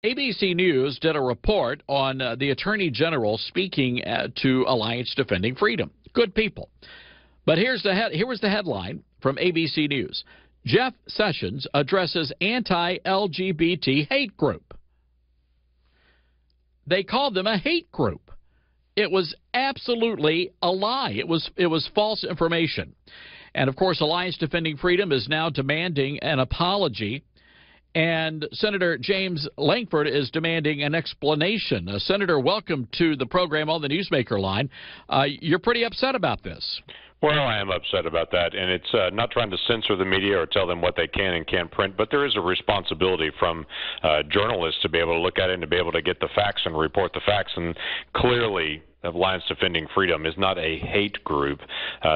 ABC News did a report on the Attorney General speaking to Alliance Defending Freedom. Good people. But here was the headline from ABC News. Jeff Sessions addresses anti-LGBT hate group. They called them a hate group. It was absolutely a lie. It was false information. And, of course, Alliance Defending Freedom is now demanding an apology. And Senator James Lankford is demanding an explanation. Senator, welcome to the program on the Newsmaker line. You're pretty upset about this. Well, I am upset about that, and it's not trying to censor the media or tell them what they can and can't print, but there is a responsibility from journalists to be able to look at it and to be able to get the facts and report the facts, and clearly Alliance Defending Freedom is not a hate group.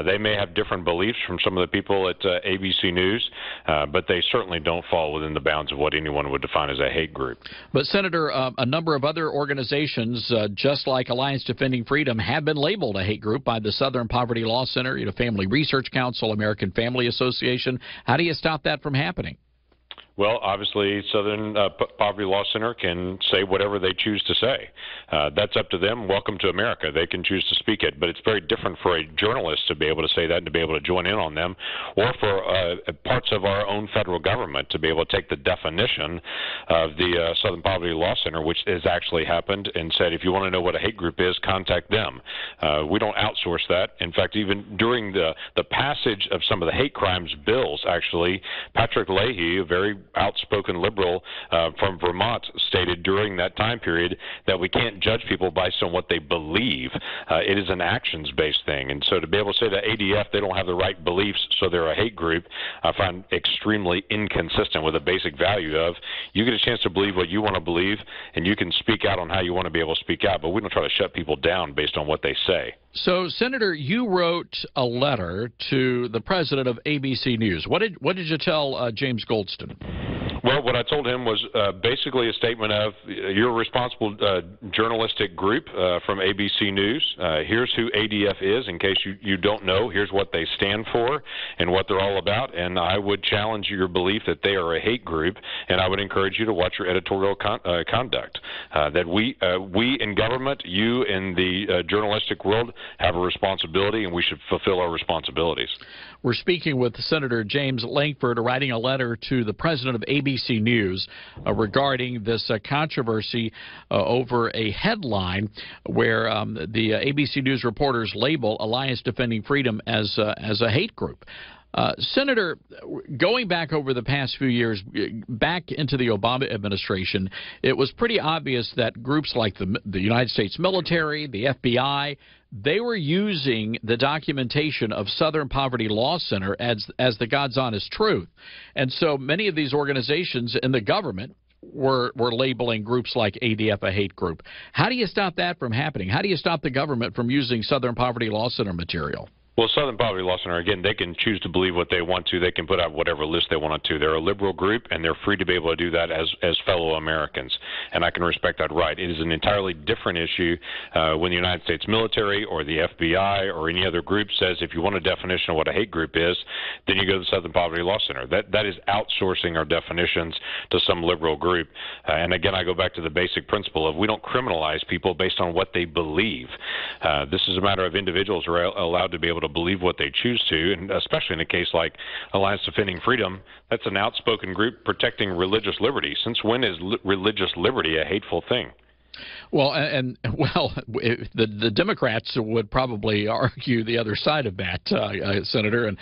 They may have different beliefs from some of the people at ABC News, but they certainly don't fall within the bounds of what anyone would define as a hate group. But, Senator, a number of other organizations, just like Alliance Defending Freedom, have been labeled a hate group by the Southern Poverty Law Center, Family Research Council, American Family Association. How do you stop that from happening? Well, obviously, Southern Poverty Law Center can say whatever they choose to say. That's up to them. Welcome to America. They can choose to speak it. But it's very different for a journalist to be able to say that and to be able to join in on them, or for parts of our own federal government to be able to take the definition of the Southern Poverty Law Center, which has actually happened, and said, if you want to know what a hate group is, contact them. We don't outsource that. In fact, even during the passage of some of the hate crimes bills, actually, Patrick Leahy, a very outspoken liberal from Vermont, stated during that time period that we can't judge people based on what they believe. It is an actions-based thing. And so to be able to say that ADF, they don't have the right beliefs, so they're a hate group, I find extremely inconsistent with the basic value of you get a chance to believe what you want to believe, and you can speak out on how you want to be able to speak out, but we don't try to shut people down based on what they say. So, Senator, you wrote a letter to the president of ABC News. What did you tell James Goldston? Well, what I told him was basically a statement of, you're a responsible journalistic group from ABC News. Here's who ADF is, in case you don't know. Here's what they stand for and what they're all about. And I would challenge your belief that they are a hate group, and I would encourage you to watch your editorial conduct. That we in government, you in the journalistic world, have a responsibility, and we should fulfill our responsibilities. We're speaking with Senator James Lankford, writing a letter to the president of ABC News regarding this controversy over a headline where the ABC News reporters label Alliance Defending Freedom as a hate group. Senator, going back over the past few years, back into the Obama administration, it was pretty obvious that groups like the United States military, the FBI, they were using the documentation of Southern Poverty Law Center as the God's honest truth. And so many of these organizations in the government were labeling groups like ADF a hate group. How do you stop that from happening? How do you stop the government from using Southern Poverty Law Center material? Well, Southern Poverty Law Center, again, they can choose to believe what they want to. They can put out whatever list they want to. They're a liberal group, and they're free to be able to do that as fellow Americans, and I can respect that right. It is an entirely different issue when the United States military or the FBI or any other group says, if you want a definition of what a hate group is, then you go to the Southern Poverty Law Center. That is outsourcing our definitions to some liberal group. And again, I go back to the basic principle of we don't criminalize people based on what they believe. This is a matter of individuals are allowed to be able to believe what they choose to, and especially in a case like Alliance Defending Freedom, that's an outspoken group protecting religious liberty. Since when is religious liberty a hateful thing? Well, the Democrats would probably argue the other side of that, Senator, and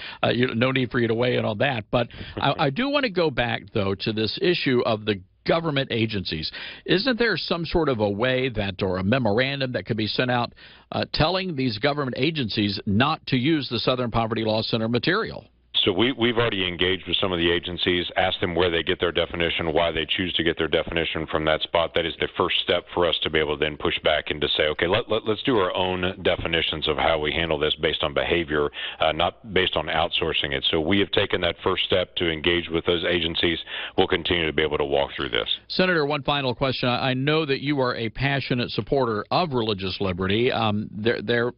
no need for you to weigh in on that. But I do want to go back, though, to this issue of the government agencies. Isn't there some sort of a way that, or a memorandum that could be sent out telling these government agencies not to use the Southern Poverty Law Center material? So we've already engaged with some of the agencies, asked them where they get their definition, why they choose to get their definition from that spot. That is the first step for us to be able to then push back and to say, okay, let's do our own definitions of how we handle this based on behavior, not based on outsourcing it. So we have taken that first step to engage with those agencies. We'll continue to be able to walk through this. Senator, one final question. I know that you are a passionate supporter of religious liberty. There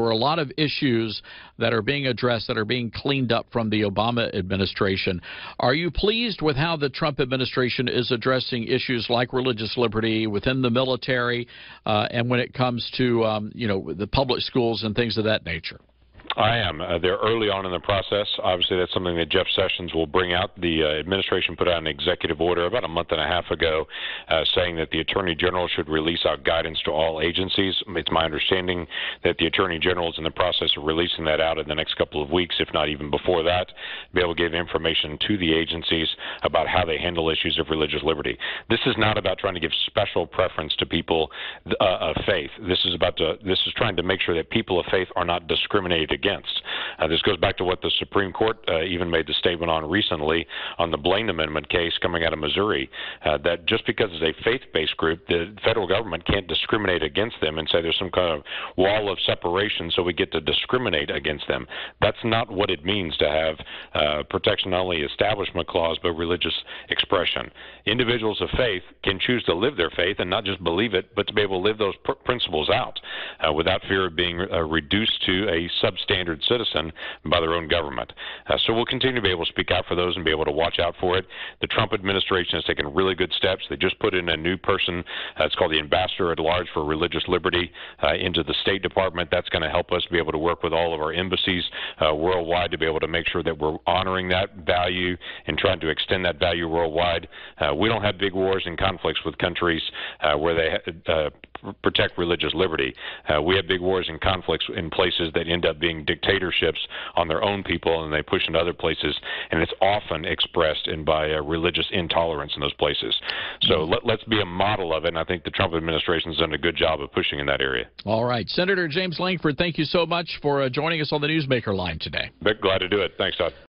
were a lot of issues that are being addressed, that are being cleaned up from from the Obama administration. Are you pleased with how the Trump administration is addressing issues like religious liberty within the military and when it comes to, the public schools and things of that nature? I am. They're early on in the process. Obviously, that's something that Jeff Sessions will bring out. The administration put out an executive order about a month and a half ago saying that the Attorney General should release out guidance to all agencies. It's my understanding that the Attorney General is in the process of releasing that out in the next couple of weeks, if not even before that, be able to give information to the agencies about how they handle issues of religious liberty. This is not about trying to give special preference to people of faith. This is trying to make sure that people of faith are not discriminated against. This goes back to what the Supreme Court even made the statement on recently on the Blaine Amendment case coming out of Missouri, that just because it's a faith-based group, the federal government can't discriminate against them and say there's some kind of wall of separation so we get to discriminate against them. That's not what it means to have protection not only Establishment Clause but religious expression. Individuals of faith can choose to live their faith and not just believe it, but to be able to live those principles out without fear of being reduced to a substandard citizen by their own government. So we'll continue to be able to speak out for those and be able to watch out for it. The Trump administration has taken really good steps. They just put in a new person, it's called the Ambassador at Large for Religious Liberty, into the State Department. That's going to help us be able to work with all of our embassies worldwide to be able to make sure that we're honoring that value and trying to extend that value worldwide. We don't have big wars and conflicts with countries where they protect religious liberty. We have big wars and conflicts in places that end up being dictatorships on their own people, and they push into other places, and it's often expressed by religious intolerance in those places. So let's be a model of it, and I think the Trump administration has done a good job of pushing in that area. All right. Senator James Lankford, thank you so much for joining us on the Newsmaker line today. Glad to do it. Thanks, Todd.